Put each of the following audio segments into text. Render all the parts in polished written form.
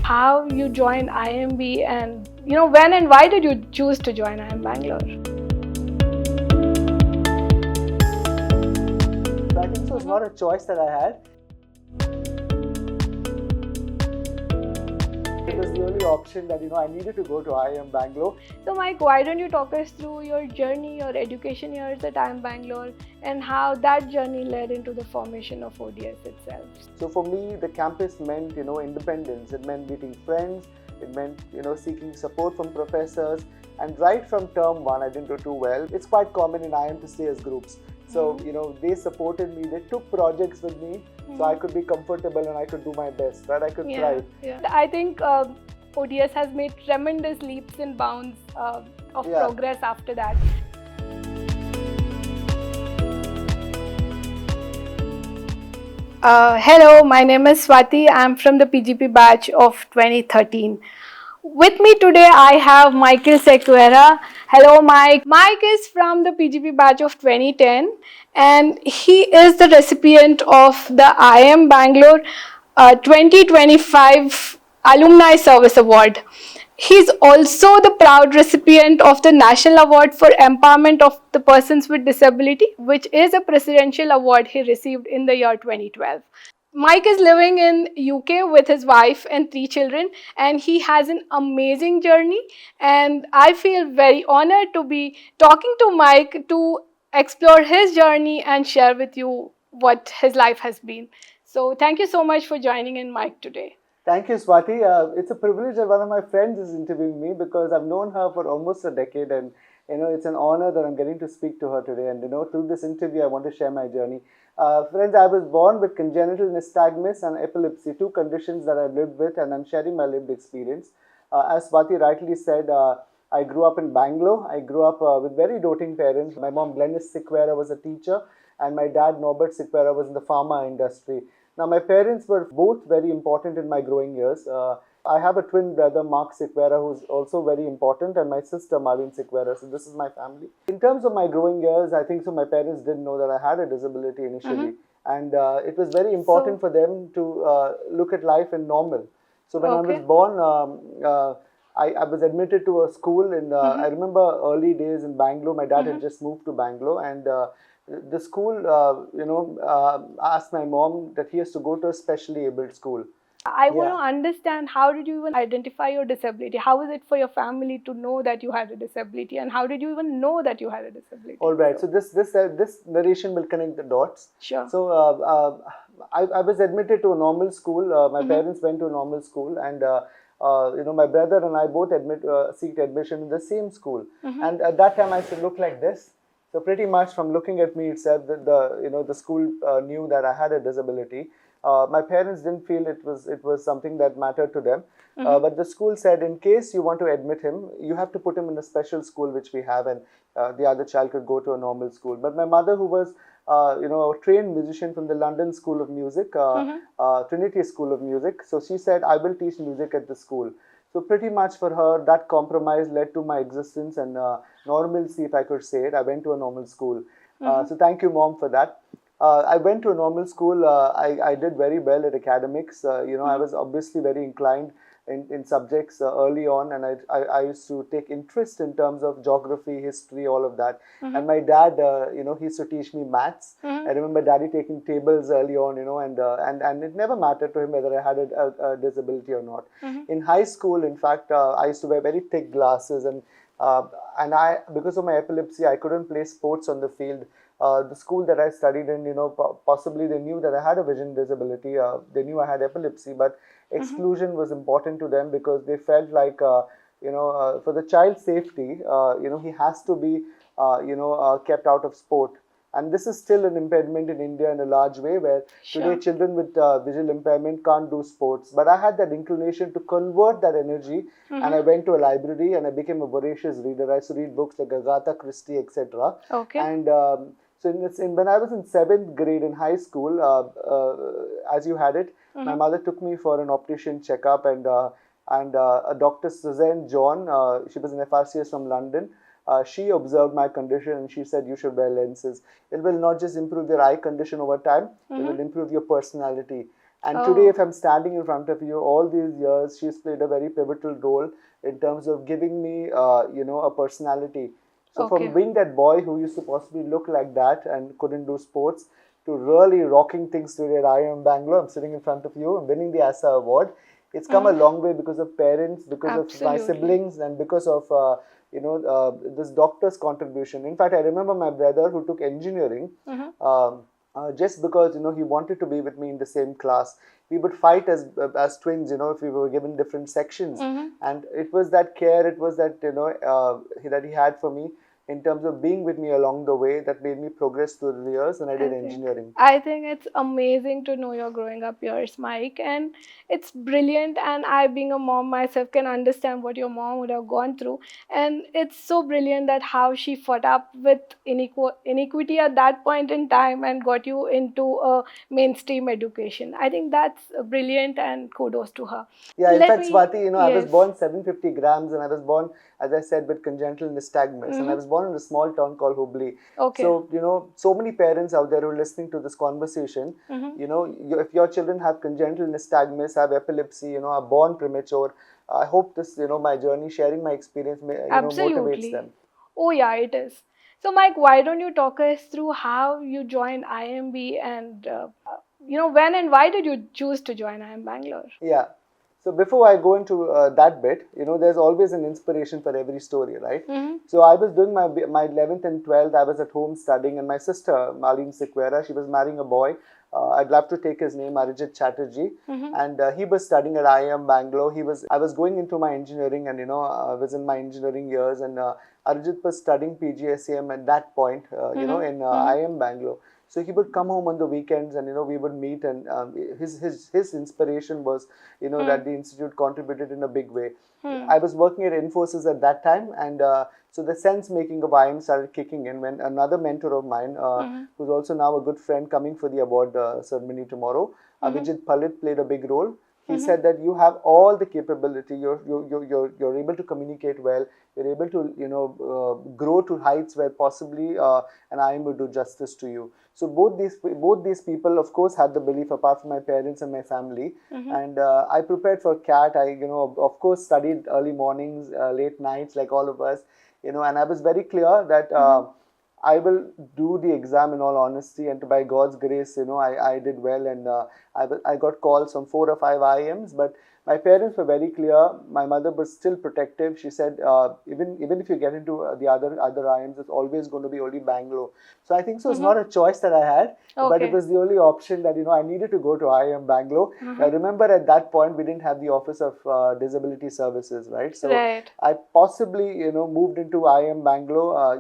how you joined IIMB, and when and why did you choose to join IIM Bangalore? I think so. It's not a choice that I had. It was the only option that I needed to go to IIM Bangalore. So Mike, why don't you talk us through your journey, your education years at IIM Bangalore, and how that journey led into the formation of ODS itself? So for me, the campus meant independence. It meant meeting friends. It meant seeking support from professors. And right from term one, I didn't do too well. It's quite common in IIM to stay as groups. So they supported me. They took projects with me, so I could be comfortable and I could do my best. Right? I could thrive. Yeah. I think ODS has made tremendous leaps and bounds of progress after that. Hello, my name is Swathi. I'm from the PGP batch of 2013. With me today, I have Michael Sequeira. Hello, Mike. Mike is from the PGP batch of 2010, and he is the recipient of the IIM Bangalore 2025 Alumni Service Award. He's also the proud recipient of the National Award for Empowerment of the Persons with Disability, which is a presidential award he received in the year 2012. Mike is living in UK with his wife and 3 children, and he has an amazing journey, and I feel very honored to be talking to Mike to explore his journey and share with you what his life has been. So thank you so much for joining in, Mike, today. Thank you, Swathi. It's a privilege that one of my friends is interviewing me because I've known her for almost a decade, and it's an honor that I'm getting to speak to her today. And through this interview, I want to share my journey. Friends, I was born with congenital nystagmus and epilepsy, 2 conditions that I've lived with, and I'm sharing my lived experience. As Swathi rightly said, I grew up in Bangalore. I grew up with very doting parents. My mom, Glennis Sequeira, was a teacher, and my dad, Norbert Sequeira, was in the pharma industry. Now, my parents were both very important in my growing years. I have a twin brother, Mark Sequeira, who's also very important, and my sister, Marlene Sequeira. So this is my family. In terms of my growing years, I think so my parents didn't know that I had a disability initially. And it was very important for them to look at life in normal. So when I was born, I was admitted to a school in, I remember early days in Bangalore. My dad had just moved to Bangalore, and the school, asked my mom that he has to go to a specially abled school. I want to understand, how did you even identify your disability? How was it for your family to know that you had a disability, and how did you even know that you had a disability? All right, so this narration will connect the dots. Sure. So I was admitted to a normal school. My parents went to a normal school, and my brother and I both seeked admission in the same school. And at that time, I used to look like this. So pretty much from looking at me itself, the school knew that I had a disability. My parents didn't feel it was something that mattered to them, but the school said, in case you want to admit him, you have to put him in a special school which we have, and the other child could go to a normal school. But my mother, who was a trained musician from the London School of Music, Trinity School of Music, so she said, I will teach music at the school. So pretty much for her, that compromise led to my existence and normalcy, if I could say it. I went to a normal school. So thank you, Mom, for that. I went to a normal school. I did very well at academics. I was obviously very inclined in subjects early on, and I used to take interest in terms of geography, history, all of that. And my dad, he used to teach me maths. I remember Daddy taking tables early on, and it never mattered to him whether I had a disability or not. In high school, in fact, I used to wear very thick glasses, and because of my epilepsy, I couldn't play sports on the field. The school that I studied in, possibly they knew that I had a vision disability. They knew I had epilepsy, but exclusion was important to them because they felt like, for the child's safety, he has to be, kept out of sport. And this is still an impediment in India in a large way, where today children with visual impairment can't do sports. But I had that inclination to convert that energy, and I went to a library and I became a voracious reader. I used to read books like Agatha Christie, etc. And so when I was in 7th grade in high school, as you had it, my mother took me for an optician checkup, and a Dr. Suzanne John, she was an FRCS from London. She observed my condition and she said, you should wear lenses. It will not just improve your eye condition over time, it will improve your personality. And today, Oh, if I'm standing in front of you, all these years, she's played a very pivotal role in terms of giving me, a personality. So from okay. being that boy who used to possibly look like that and couldn't do sports, to really rocking things today at IIM Bangalore, I'm sitting in front of you, I'm winning the ASA award. It's come a long way because of parents, because of my Absolutely. siblings, and because of this doctor's contribution. In fact, I remember my brother who took engineering. Just because he wanted to be with me in the same class. We would fight as twins, if we were given different sections, and it was that care, it was that that he had for me in terms of being with me along the way that made me progress through the years, and I did I think engineering. I think it's amazing to know your growing up years, Mike, and it's brilliant. And I, being a mom myself, can understand what your mom would have gone through. And it's so brilliant that how she fought up with inequity at that point in time and got you into a mainstream education. I think that's brilliant, and kudos to her. Yeah, in Let fact, me, Swati, I was yes, born 750 grams, and I was born, as I said, with congenital nystagmus, and I mm-hmm. was born in a small town called Hubli. Okay, So, so many parents out there who are listening to this conversation, mm-hmm. if your children have congenital nystagmus, have epilepsy, are born premature, I hope this, my journey, sharing my experience, motivates Absolutely. them. Oh, yeah, it is. So, Mike, why don't you talk us through how you joined IMB and, when and why did you choose to join IIM Bangalore? Yeah. So before I go into that bit, there's always an inspiration for every story, right? Mm-hmm. So I was doing my 11th and 12th. I was at home studying, and my sister, IIM Sequeira, she was marrying a boy. I'd love to take his name, Arijit Chatterjee, Mm-hmm. and he was studying at IIM Bangalore. I was going into my engineering, and I was in my engineering years, and Arijit was studying PGSAM at that point, Mm-hmm. in Mm-hmm. IIM Bangalore. So he would come home on the weekends, and we would meet. And his inspiration was that the institute contributed in a big way. Mm-hmm. I was working at Infosys at that time, and so the sense making of IIM started kicking in when another mentor of mine, Mm-hmm. who's also now a good friend, coming for the award ceremony tomorrow, Mm-hmm. Abhijit Palit, played a big role. He Mm-hmm. said that you have all the capability. You're able to communicate well. You're able to grow to heights where possibly an IIM would do justice to you. So both these people, of course, had the belief, apart from my parents and my family. Mm-hmm. And I prepared for CAT. I of course studied early mornings, late nights, like all of us. And I was very clear that. Mm-hmm. I will do the exam in all honesty, and by God's grace, I did well, and I got calls from 4 or 5 IIMs, but my parents were very clear. My mother was still protective. She said, even if you get into the other IIMs, it's always going to be only Bangalore. So I think so. It's Mm-hmm. not a choice that I had, but it Okay. was the only option that I needed to go to IIM Bangalore. I Mm-hmm. remember at that point we didn't have the Office of Disability Services, right? So Right. I possibly moved into IIM Bangalore,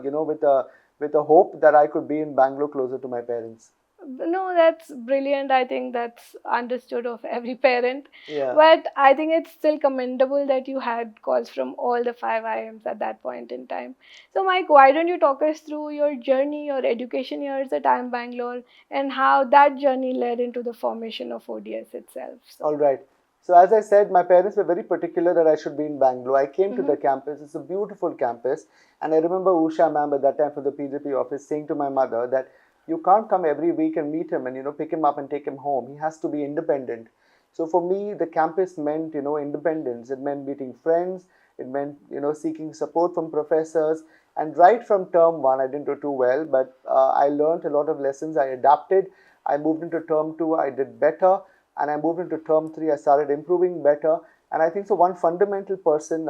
with a hope that I could be in Bangalore closer to my parents. No, that's brilliant. I think that's understood of every parent. Yeah. But I think it's still commendable that you had calls from all the five IIMs at that point in time. So, Mike, why don't you talk us through your journey, your education years at IIM Bangalore, and how that journey led into the formation of ODS itself? So, All right. So as I said, my parents were very particular that I should be in Bangalore. I came to mm-hmm. the campus. It's a beautiful campus. And I remember Usha ma'am at that time for the PGP office saying to my mother that you can't come every week and meet him and, pick him up and take him home. He has to be independent. So for me, the campus meant, independence. It meant meeting friends. It meant, seeking support from professors. And right from term one, I didn't do too well, but I learned a lot of lessons. I adapted. I moved into term two. I did better, and I moved into term three. I started improving better, and I think so. One fundamental person,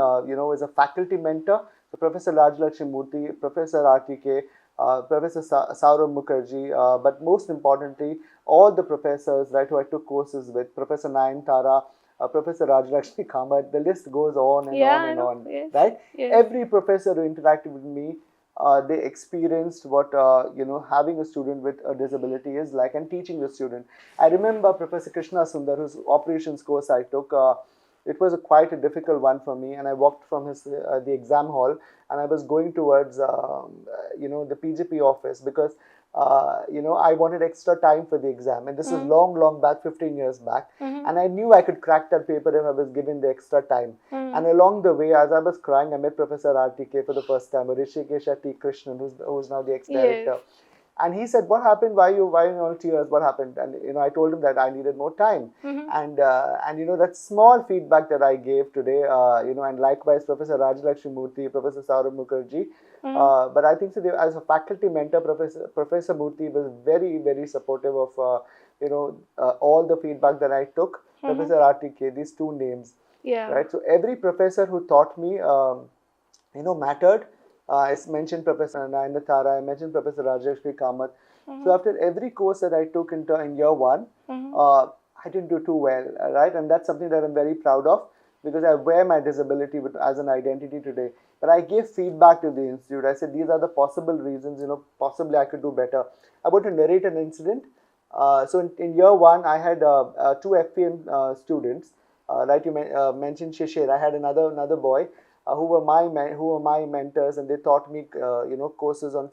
is a faculty mentor. So Professor Rajalakshmi Murthy, Professor RTK, Professor Saurav Mukherjee, but most importantly, all the professors, right, who I took courses with, Professor Nayan Tara, Professor Rajalakshmi Kamath, the list goes on and Yeah, on I and know. on, Yes. right? Yes. Every professor who interacted with me, they experienced what having a student with a disability is like, and teaching the student. I remember Professor Krishna Sundar, whose operations course I took. It was quite a difficult one for me, and I walked from the exam hall, and I was going towards the PGP office because I wanted extra time for the exam, and this is Mm-hmm. long back, 15 years back, Mm-hmm. and I knew I could crack that paper if I was given the extra time. Mm-hmm. And along the way, as I was crying, I met Professor RTK for the first time, Rishikesha T. Krishnan, who's now the Yes. ex-director. And he said, "What happened? Why you in all tears? What happened?" And I told him that I needed more time. And that small feedback that I gave today, and likewise Professor Rajalakshmi Murthy, Professor Saurabh Mukherjee. But I think so as a faculty mentor, Professor Murthy was very, very supportive of all the feedback that I took. Professor RTK, these two names. Yeah. Right. So every professor who taught me, mattered. I mentioned Professor Ananda Thara, I mentioned Professor Rajashri Kamath. So after every course that I took in year one, I didn't do too well, right? And that's something that I'm very proud of, because I wear my disability as an identity today. But I gave feedback to the institute. I said, these are the possible reasons, possibly I could do better. I want to narrate an incident. So in year one, I had two FPM students. Right, you mentioned Shishir. I had another boy who were my mentors, and they taught me courses on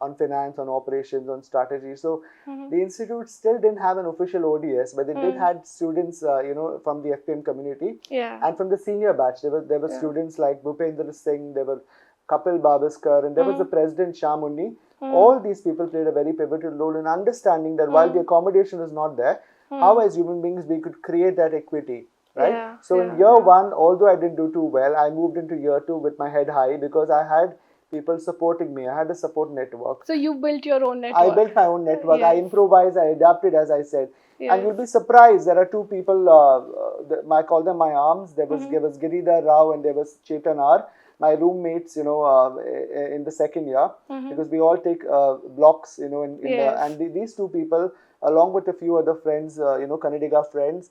on finance, on operations, on strategy. So the institute still didn't have an official ODS, but they did had students from the FPM community, and from the senior batch there were students like Bhupendra Singh, there were Kapil Babaskar, and there was the president Shamunni. All these people played a very pivotal role in understanding that while the accommodation was not there, how as human beings we could create that equity, right? So in year one, although I didn't do too well, I moved into year two with my head high, because I had people supporting me. I had a support network. So you built your own network. I built my own network. I improvised, I adapted, as I said. And you'll be surprised, there are two people, I call them my arms. There was Giridhar Rao and there was Chetan R, my roommates, in the second year, because we all take blocks, these two people, along with a few other friends, Kannadiga friends,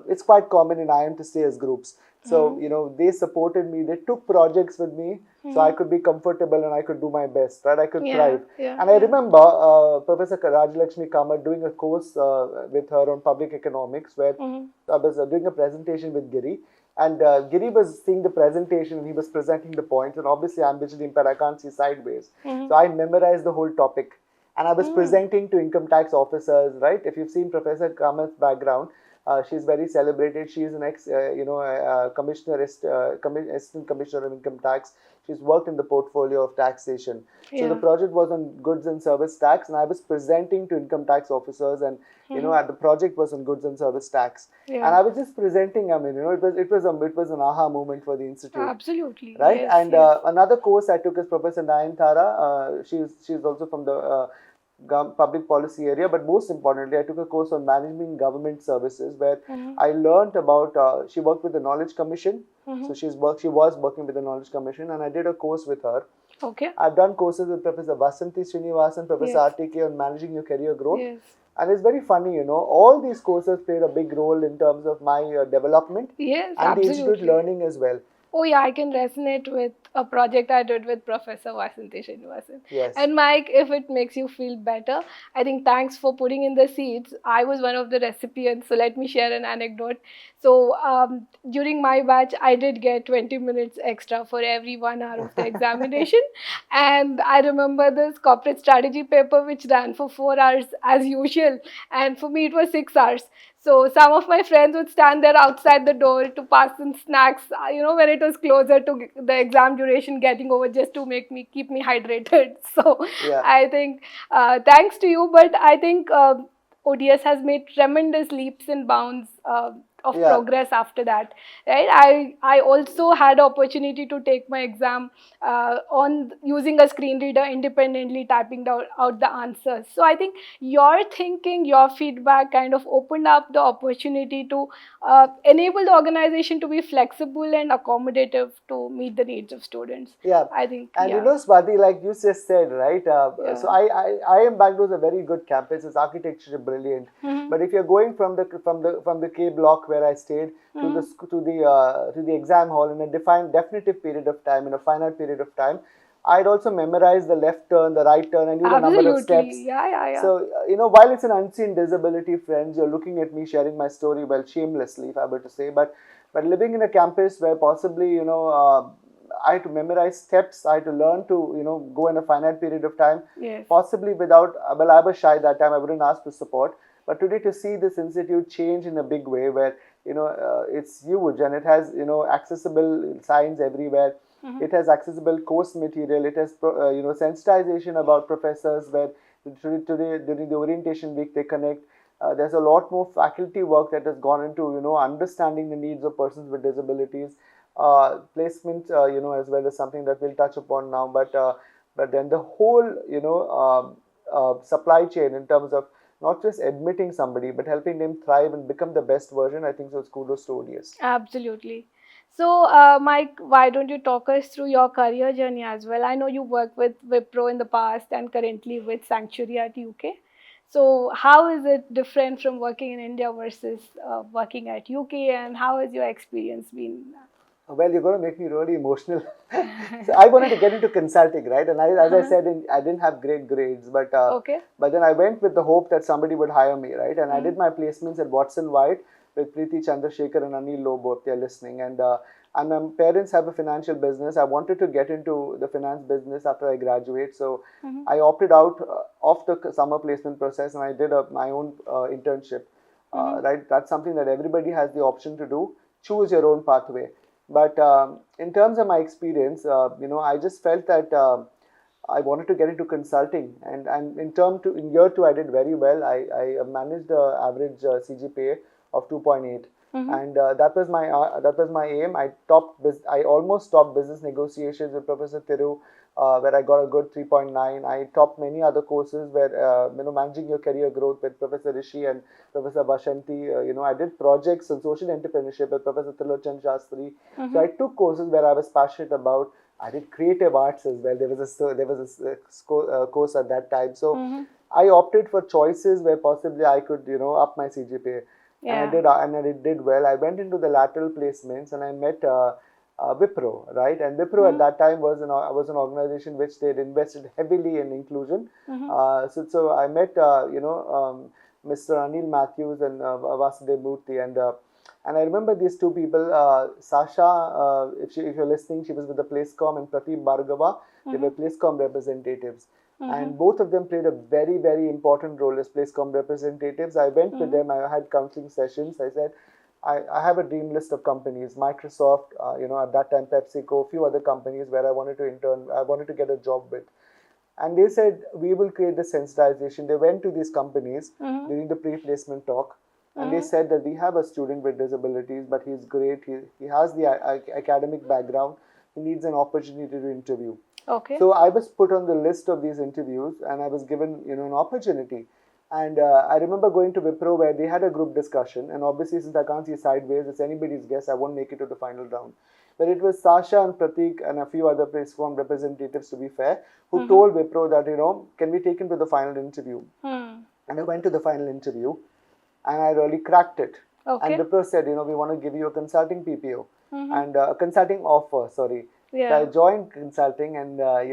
it's quite common in IIM to stay as groups. So, they supported me, they took projects with me, so I could be comfortable and I could do my best, right? I could thrive. And I remember Professor Rajalakshmi Kamath doing a course with her on public economics, where I was doing a presentation with Giri. And Giri was seeing the presentation and he was presenting the points. And obviously, I'm visually impaired, I can't see sideways. So I memorized the whole topic. And I was presenting to income tax officers, right? If you've seen Professor Kamath's background, she's very celebrated. She's an commissioner, assistant commissioner of income tax. She's worked in the portfolio of taxation. So the project was on goods and service tax, and I was presenting to income tax officers, and the project was on goods and service tax. And I was just presenting. I mean, it was an aha moment for the institute. Absolutely, right? And another course I took is Professor Nayanthara. She's also from the public policy area, but most importantly, I took a course on management government services, where I learned about. She worked with the Knowledge Commission, so she was working with the Knowledge Commission, and I did a course with her. Okay. I've done courses with Professor Vasanthi Srinivasan, Professor RTK on managing your career growth. And it's very funny, all these courses played a big role in terms of my development and the institute learning as well. Oh yeah, I can resonate with a project I did with Professor Vasanthi Srinivasan. Yes. And Mike, if it makes you feel better, I think thanks for putting in the seeds. I was one of the recipients, so let me share an anecdote. So during my batch, I did get 20 minutes extra for every 1 hour of the examination. And I remember this corporate strategy paper which ran for 4 hours as usual. And for me, it was 6 hours. So some of my friends would stand there outside the door to pass some snacks, when it was closer to the exam duration getting over, just to keep me hydrated. So I think thanks to you, but I think ODS has made tremendous leaps and bounds of progress after that, right? I also had opportunity to take my exam on using a screen reader independently, typing out the answers. So I think your thinking, your feedback kind of opened up the opportunity to enable the organization to be flexible and accommodative to meet the needs of students. I think. And Swathi, like you just said, right? So IIM Bangalore is a very good campus. Its architecture is brilliant. But if you're going from the K block where I stayed to the exam hall in a definitive period of time, in a finite period of time, I'd also memorized the left turn, the right turn, and knew the number of steps. So, while it's an unseen disability, friends, you're looking at me sharing my story, well, shamelessly, if I were to say, but living in a campus where possibly, I had to memorize steps, I had to learn to, go in a finite period of time, possibly without, I was shy that time, I wouldn't ask for support. But today to see this institute change in a big way, where, it's huge and it has, accessible signs everywhere. It has accessible course material. It has sensitization about professors where today during the orientation week they connect. There's a lot more faculty work that has gone into understanding the needs of persons with disabilities. Placement as well as something that we'll touch upon now. But then the whole supply chain in terms of not just admitting somebody but helping them thrive and become the best version. I think so. It's kudos to ODS. Absolutely. So, Mike, why don't you talk us through your career journey as well? I know you worked with Wipro in the past and currently with Sanctuary at UK. So, how is it different from working in India versus working at UK, and how has your experience been? Well, you're going to make me really emotional. So I wanted to get into consulting, right? And as I said, I didn't have great grades, but Okay. but then I went with the hope that somebody would hire me, right? And I did my placements at Watson White with Preeti Chandrasekhar and Anil Lobo, if they're listening. And my parents have a financial business. I wanted to get into the finance business after I graduate, so I opted out of the summer placement process and I did my own internship. Right? That's something that everybody has the option to do. Choose your own pathway. But in terms of my experience, I just felt that I wanted to get into consulting, and in year two I did very well. I managed the average CGPA of 2.8, and that was my aim. I almost topped business negotiations with Professor Thiru, where I got a good 3.9. I topped many other courses where managing your career growth with Professor Rishi and Professor Vashanti. I did projects on social entrepreneurship with Professor Trilochan Shastri. So I took courses where I was passionate about. I did creative arts as well. There was a course at that time. So I opted for choices where possibly I could up my CGPA. Yeah. And I did well. I went into the lateral placements and I met Wipro, right? And Wipro at that time was an organization which they had invested heavily in inclusion. So I met Mr. Anil Matthews and Vasudev Murthy, and I remember these two people, Sasha, if you're listening, she was with the Placecom, and Pradeep Bhargava, they were Placecom representatives. And both of them played a very, very important role as Placecom representatives. I went with them, I had counseling sessions. I said, I have a dream list of companies, Microsoft, at that time PepsiCo, a few other companies where I wanted to get a job with. And they said, we will create the sensitization. They went to these companies during the pre-placement talk, and they said that we have a student with disabilities, but he's great. He has the academic background. He needs an opportunity to interview. Okay. So I was put on the list of these interviews, and I was given an opportunity. And I remember going to Wipro where they had a group discussion, and obviously since I can't see sideways, it's anybody's guess, I won't make it to the final round. But it was Sasha and Pratik and a few other Placecom representatives, to be fair, who told Wipro that, can we take him to the final interview? And I went to the final interview, and I really cracked it. Okay. And Wipro said, we want to give you a consulting PPO and a consulting offer, sorry. Yeah. So I joined consulting, and I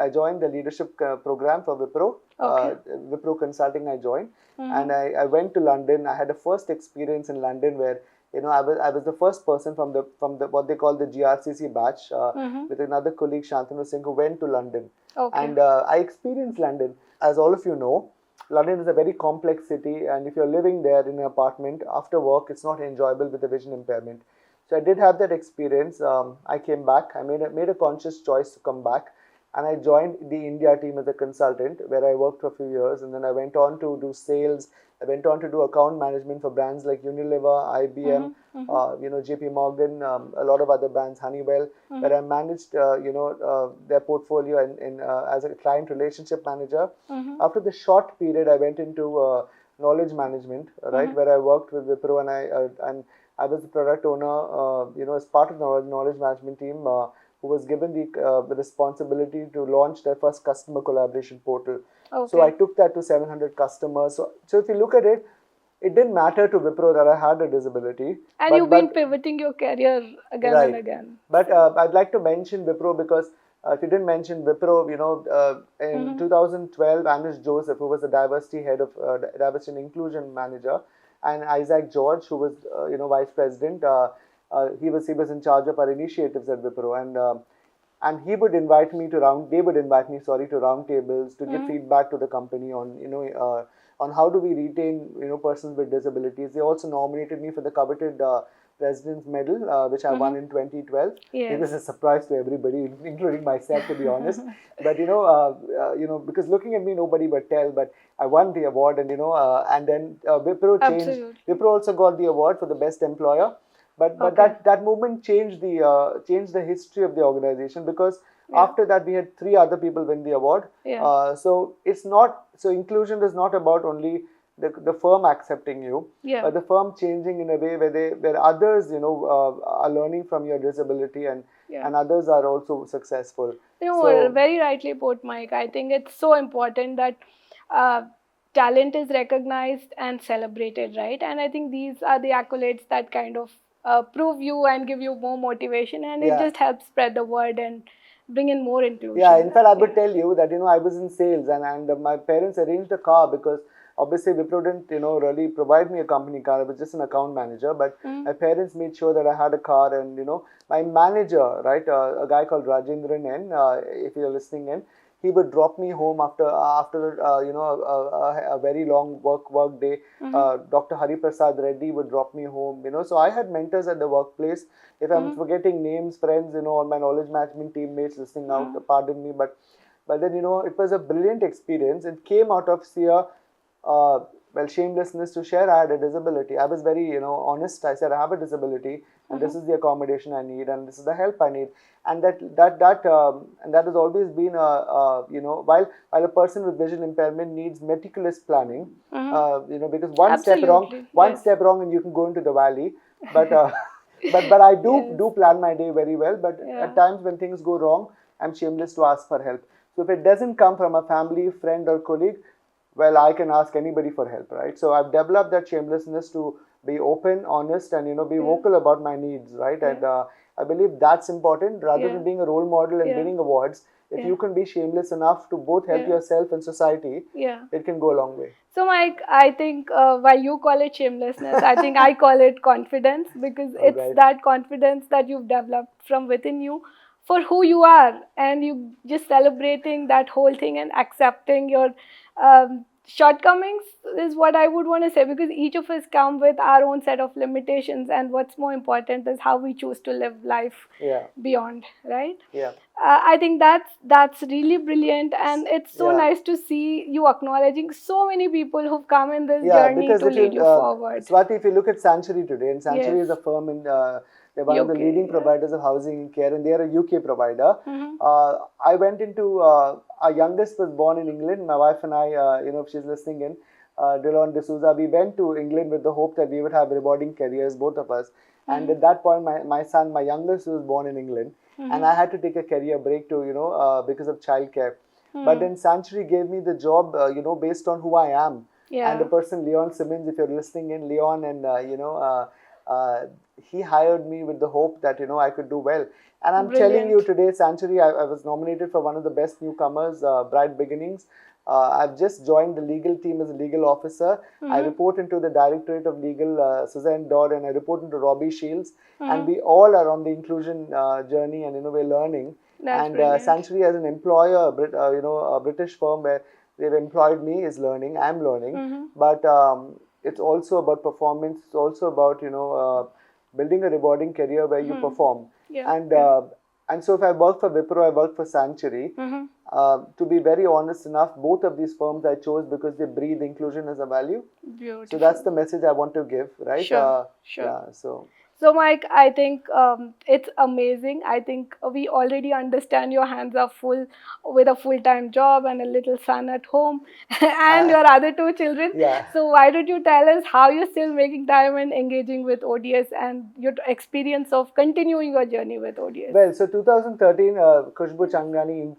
joined the leadership program for Wipro. Okay. Wipro Consulting I joined, and I went to London. I had a first experience in London where I was the first person from the what they call the GRCC batch with another colleague Shantanu Singh who went to London. Okay. And I experienced London. As all of you know, London is a very complex city, and if you're living there in an apartment after work, it's not enjoyable with a vision impairment. So I did have that experience. I came back. I made a conscious choice to come back, and I joined the India team as a consultant, where I worked for a few years, and then I went on to do sales. I went on to do account management for brands like Unilever, IBM, JP Morgan, a lot of other brands, Honeywell, where I managed their portfolio as a client relationship manager. After the short period, I went into knowledge management, right, where I worked with Wipro, and I was the product owner, as part of the knowledge management team, who was given the responsibility to launch their first customer collaboration portal. Okay. So I took that to 700 customers. So if you look at it, it didn't matter to Wipro that I had a disability. And you've been pivoting your career again and again. But I'd like to mention Wipro because if you didn't mention Wipro, in 2012, Anish Joseph, who was the diversity head of diversity and inclusion manager, and Isaac George, who was vice president, he was in charge of our initiatives at Wipro, and he would invite me to they would invite me, to roundtables to give feedback to the company on how do we retain persons with disabilities. They also nominated me for the coveted President's Medal, which I won in 2012. Yes. It was a surprise to everybody, including myself, to be honest. But because looking at me, nobody would tell. But I won the award, and and then Wipro changed. Absolutely. Wipro also got the award for the best employer. But that movement changed the history of the organization, because after that we had 3 other people win the award. So it's not, so inclusion is not about only the firm accepting you, but the firm changing in a way where others are learning from your disability, and others are also successful. Very rightly put, Mike. I think it's so important that talent is recognized and celebrated, right? And I think these are the accolades that kind of prove you and give you more motivation, and it just helps spread the word and bring in more inclusion. Yeah, in fact, I would tell you that I was in sales, and my parents arranged a car, because obviously Wipro didn't really provide me a company car. I was just an account manager, but my parents made sure that I had a car, and my manager, right, a guy called Rajendran N, if you're listening in, he would drop me home after a very long work day. Dr. Hari Prasad Reddy would drop me home. So I had mentors at the workplace. If I'm forgetting names, friends, or my knowledge management teammates listening out, pardon me. But then it was a brilliant experience. It came out of sheer shamelessness to share. I had a disability. I was very honest. I said I have a disability, and this is the accommodation I need, and this is the help I need. And that has always been while a person with vision impairment needs meticulous planning, because one step wrong and you can go into the valley. But but I do plan my day very well. But at times when things go wrong, I'm shameless to ask for help. So if it doesn't come from a family, friend, or colleague, well, I can ask anybody for help, right? So I've developed that shamelessness to be open, honest, and be vocal about my needs, right? And I believe that's important, rather than being a role model and winning awards. If you can be shameless enough to both help yourself and society, it can go a long way. So, Mike, I think while you call it shamelessness, I think I call it confidence, because it's that confidence that you've developed from within you for who you are, and you just celebrating that whole thing and accepting your shortcomings is what I would want to say, because each of us come with our own set of limitations, and what's more important is how we choose to live life beyond, right? I think that's really brilliant, and it's so nice to see you acknowledging so many people who've come in this journey to lead you forward. Swathi, if you look at Sanctuary today, and Sanctuary is a firm in they're one of the leading providers of housing and care, and they are a UK provider. I went into, our youngest was born in England. My wife and I, if she's listening in, Delon D'Souza, we went to England with the hope that we would have rewarding careers, both of us. And at that point, my son, my youngest, was born in England, and I had to take a career break to, because of childcare. But then Sanctuary gave me the job, based on who I am. And the person, Leon Simmons, if you're listening in, Leon, and he hired me with the hope that I could do well. And I'm telling you today, Sanctuary, I was nominated for one of the best newcomers, Bright Beginnings. I've just joined the legal team as a legal officer. I report into the Directorate of Legal, Suzanne Dodd, and I report into Robbie Shields. And we all are on the inclusion journey, and we're learning. Sanctuary, as an employer, a British firm where they've employed me, is learning. I'm learning. But it's also about performance. It's also about building a rewarding career where you perform. And so if I work for Wipro, I work for Sanctuary. To be very honest enough, both of these firms I chose because they breathe inclusion as a value. Beautiful. So that's the message I want to give, right? Sure. Yeah, So, Mike, I think it's amazing. I think we already understand your hands are full with a full-time job and a little son at home and your other 2 children. So why don't you tell us how you're still making time and engaging with ODS and your experience of continuing your journey with ODS? Well, so 2013, Khushbu Changrani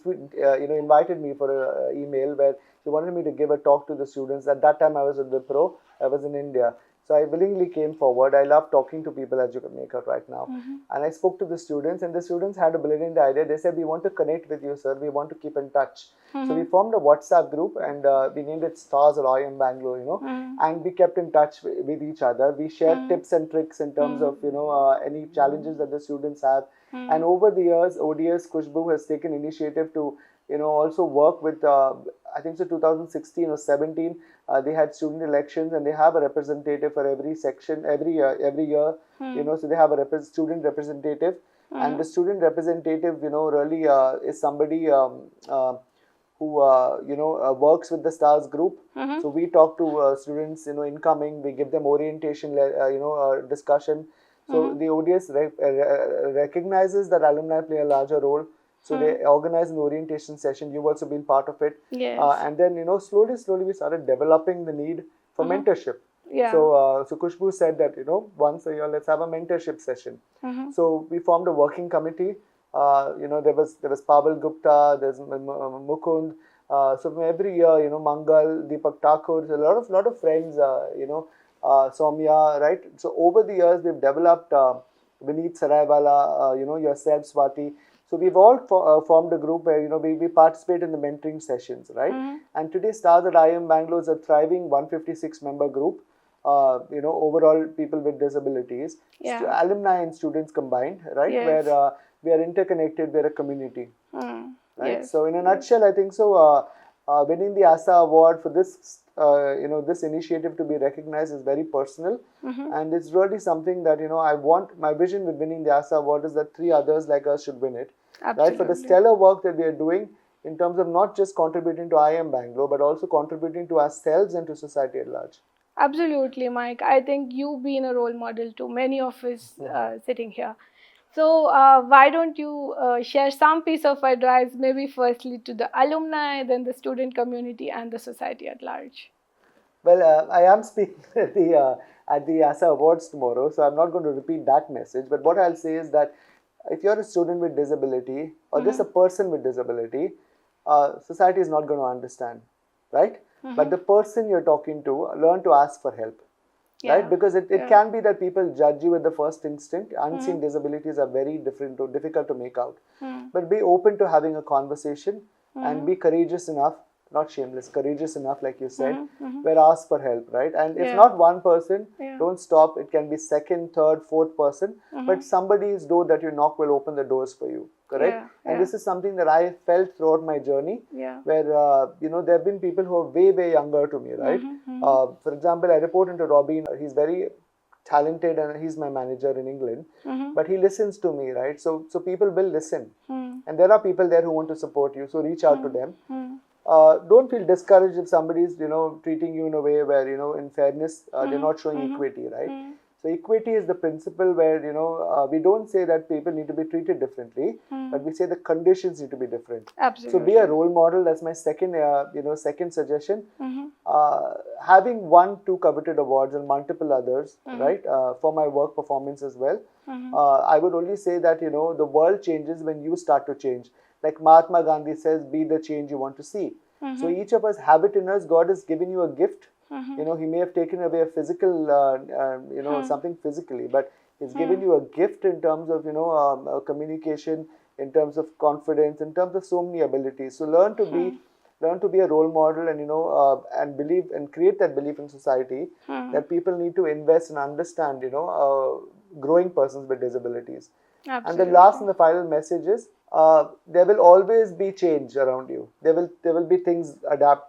invited me for an email where she wanted me to give a talk to the students. At that time, I was at Wipro. I was in India. So I willingly came forward. I love talking to people, as you can make out right now. And I spoke to the students, and the students had a brilliant idea. They said, we want to connect with you, sir. We want to keep in touch. So we formed a WhatsApp group, and we named it Stars or IIM Bangalore, and we kept in touch with each other. We shared tips and tricks in terms of, any challenges that the students have. And over the years, ODS Khushbu has taken initiative to, also work with, I think so 2016 or 17, they had student elections, and they have a representative for every section every year. So they have a student representative, and the student representative, really is somebody who works with the stars group. So we talk to students, incoming. We give them orientation, discussion. So the ODS recognizes that alumni play a larger role. So they organize an orientation session. You've also been part of it. Yes. And then, slowly we started developing the need for mentorship. Yeah. So Khushbu said that, once a year, let's have a mentorship session. So we formed a working committee. There was Pavel Gupta, there's Mukund. So from every year, Mangal, Deepak Thakur, a lot of friends, Soumya, right? So over the years, we've developed Vineet Saraiwala, yourself, Swathi. So we've all formed a group where, we participate in the mentoring sessions, right? And today, Stars at IIM Bangalore is a thriving 156-member group. Overall people with disabilities, alumni and students combined, right? Yes. Where we are interconnected, we're a community, right? Yes. So in a nutshell, I think so. Winning the ASA award for this, this initiative to be recognized is very personal, and it's really something that I want. My vision with winning the ASA award is that 3 others like us should win it, right? For the stellar work that we are doing in terms of not just contributing to IIM Bangalore, but also contributing to ourselves and to society at large. Absolutely, Mike. I think you've been a role model to many of us sitting here. So why don't you share some piece of advice, maybe firstly to the alumni, then the student community and the society at large? Well, I am speaking at the ASA Awards tomorrow, so I'm not going to repeat that message. But what I'll say is that if you're a student with disability or just a person with disability, society is not going to understand, right? But the person you're talking to, learn to ask for help, right? Because it can be that people judge you at the first instinct. Unseen disabilities are very difficult to make out. But be open to having a conversation and be courageous enough, not shameless, courageous enough, like you said, where ask for help, right? And if not one person, don't stop. It can be second, third, fourth person, but somebody's door that you knock will open the doors for you, correct? And this is something that I felt throughout my journey, where, there have been people who are way, way younger to me, right? For example, I report into Robin. He's very talented and he's my manager in England, but he listens to me, right? So people will listen. And there are people there who want to support you, so reach out to them. Don't feel discouraged if somebody is, treating you in a way where, in fairness, they're not showing equity, right? So equity is the principle where, we don't say that people need to be treated differently, but we say the conditions need to be different. Absolutely. So be a role model. That's my second, second suggestion. Having won 2 coveted awards and multiple others, right, for my work performance as well, I would only say that, the world changes when you start to change. Like Mahatma Gandhi says, be the change you want to see. So each of us have it in us. God has given you a gift. He may have taken away a physical, something physically, but He's given you a gift in terms of, communication, in terms of confidence, in terms of so many abilities. So learn to be a role model, and and believe and create that belief in society that people need to invest and understand, growing persons with disabilities. Absolutely. And the last and the final message is, there will always be change around you. There will be things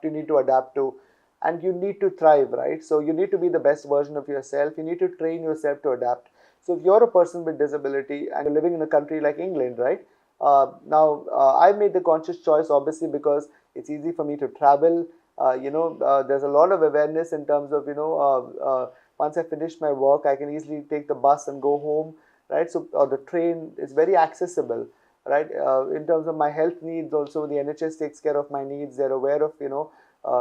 you need to adapt to, and you need to thrive, right? So you need to be the best version of yourself. You need to train yourself to adapt. So if you're a person with disability and you're living in a country like England, right? I've made the conscious choice, obviously, because it's easy for me to travel. There's a lot of awareness in terms of, once I finish my work, I can easily take the bus and go home, right? So, or the train is very accessible, right? In terms of my health needs, also the NHS takes care of my needs. They're aware of,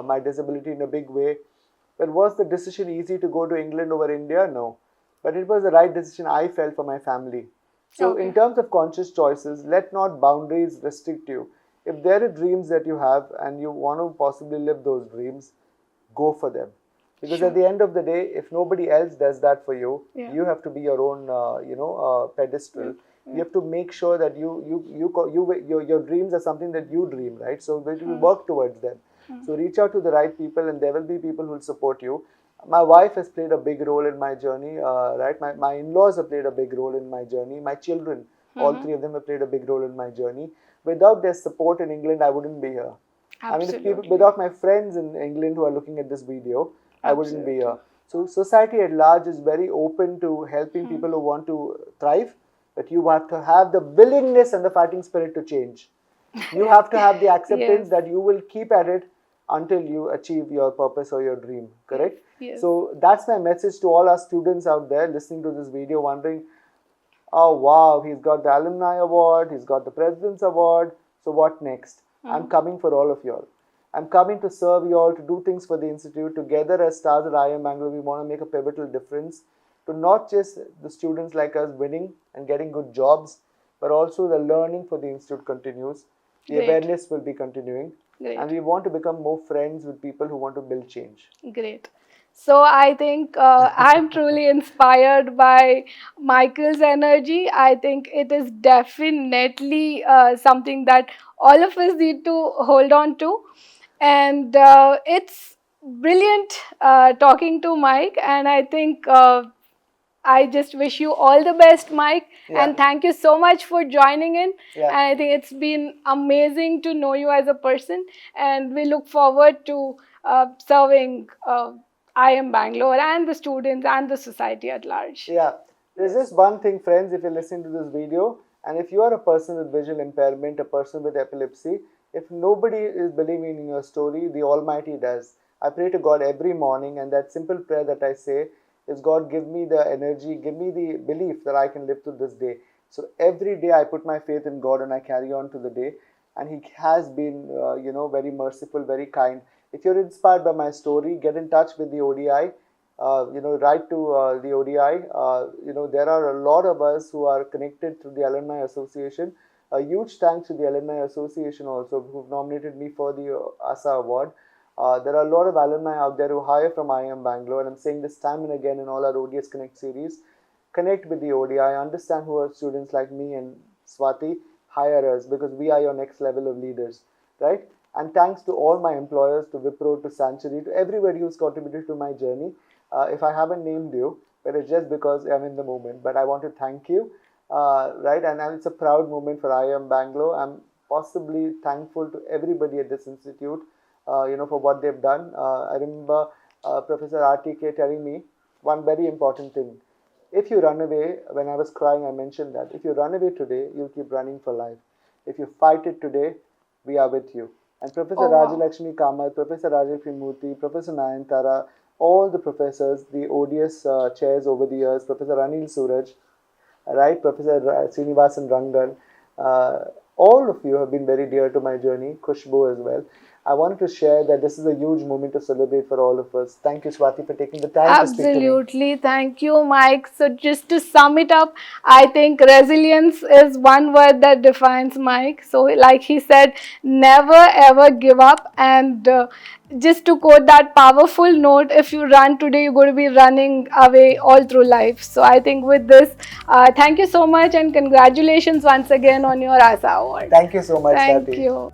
my disability in a big way. But was the decision easy to go to England over India? No. But it was the right decision I felt for my family. So in terms of conscious choices, let not boundaries restrict you. If there are dreams that you have and you want to possibly live those dreams, go for them. Because at the end of the day, if nobody else does that for you, you have to be your own, pedestal. You have to make sure that your dreams are something that you dream, right? So you work towards them. So reach out to the right people, and there will be people who will support you. My wife has played a big role in my journey, right? My in-laws have played a big role in my journey. My children, all 3 of them have played a big role in my journey. Without their support in England, I wouldn't be here. I mean, if people, Absolutely. without my friends in England who are looking at this video, I wouldn't be Absolutely. here. So society at large is very open to helping people who want to thrive, but you have to have the willingness and the fighting spirit to change. You have to have the Yes. acceptance that you will keep at it until you achieve your purpose or your dream, Yes. correct? Yes. So that's my message to all our students out there listening to this video, wondering, oh wow, he's got the alumni award, he's got the president's award, so what next? I'm coming for all of y'all. I'm coming to serve you all, to do things for the institute. Together as stars at IIM Bangalore, we want to make a pivotal difference to not just the students like us winning and getting good jobs, but also the learning for the institute continues. The Great. awareness will be continuing. Great. And we want to become more friends with people who want to build change. Great. So I think I'm truly inspired by Michael's energy. I think it is definitely something that all of us need to hold on to. And it's brilliant talking to Mike. And I think I just wish you all the best, Mike. Yeah. And thank you so much for joining in. Yeah. And I think it's been amazing to know you as a person. And we look forward to serving IIM Bangalore and the students and the society at large. Yeah. There's just one thing, friends, if you're listening to this video, and if you are a person with visual impairment, a person with epilepsy, if nobody is believing in your story, the Almighty does. I pray to God every morning, and that simple prayer that I say is, God, give me the energy, give me the belief that I can live through this day. So every day I put my faith in God and I carry on to the day. And He has been, very merciful, very kind. If you're inspired by my story, get in touch with the ODI. Write to the ODI. There are a lot of us who are connected through the Alumni Association. A huge thanks to the Alumni Association also, who've nominated me for the ASA award. There are a lot of alumni out there who hire from IIM Bangalore, and I'm saying this time and again in all our ODI Connect series. Connect with the ODI, understand who are students like me and Swathi, hire us because we are your next level of leaders, right? And thanks to all my employers, to Wipro, to Sanctuary, to everybody who's contributed to my journey. If I haven't named you, but it's just because I'm in the moment. But I want to thank you, right? And it's a proud moment for IIM Bangalore. I'm possibly thankful to everybody at this institute, for what they've done. I remember Professor RTK telling me one very important thing. If you run away, when I was crying, I mentioned that. If you run away today, you'll keep running for life. If you fight it today, we are with you. And Professor Oh, wow. Rajalakshmi Kamath, Professor Rajalakshmi Murthy, Professor Nayantara, all the professors, the ODS chairs over the years, Professor Anil Suraj, right, Professor Srinivasan Rangan, all of you have been very dear to my journey, Khushbu as well. I wanted to share that this is a huge moment to celebrate for all of us. Thank you, Swathi, for taking the time to speak to me. Absolutely. Thank you, Mike. So, just to sum it up, I think resilience is one word that defines Mike. So, like he said, never ever give up. And just to quote that powerful note, if you run today, you're going to be running away all through life. So, I think with this, thank you so much and congratulations once again on your ASA award. Thank you so much, Thank Swathi. you.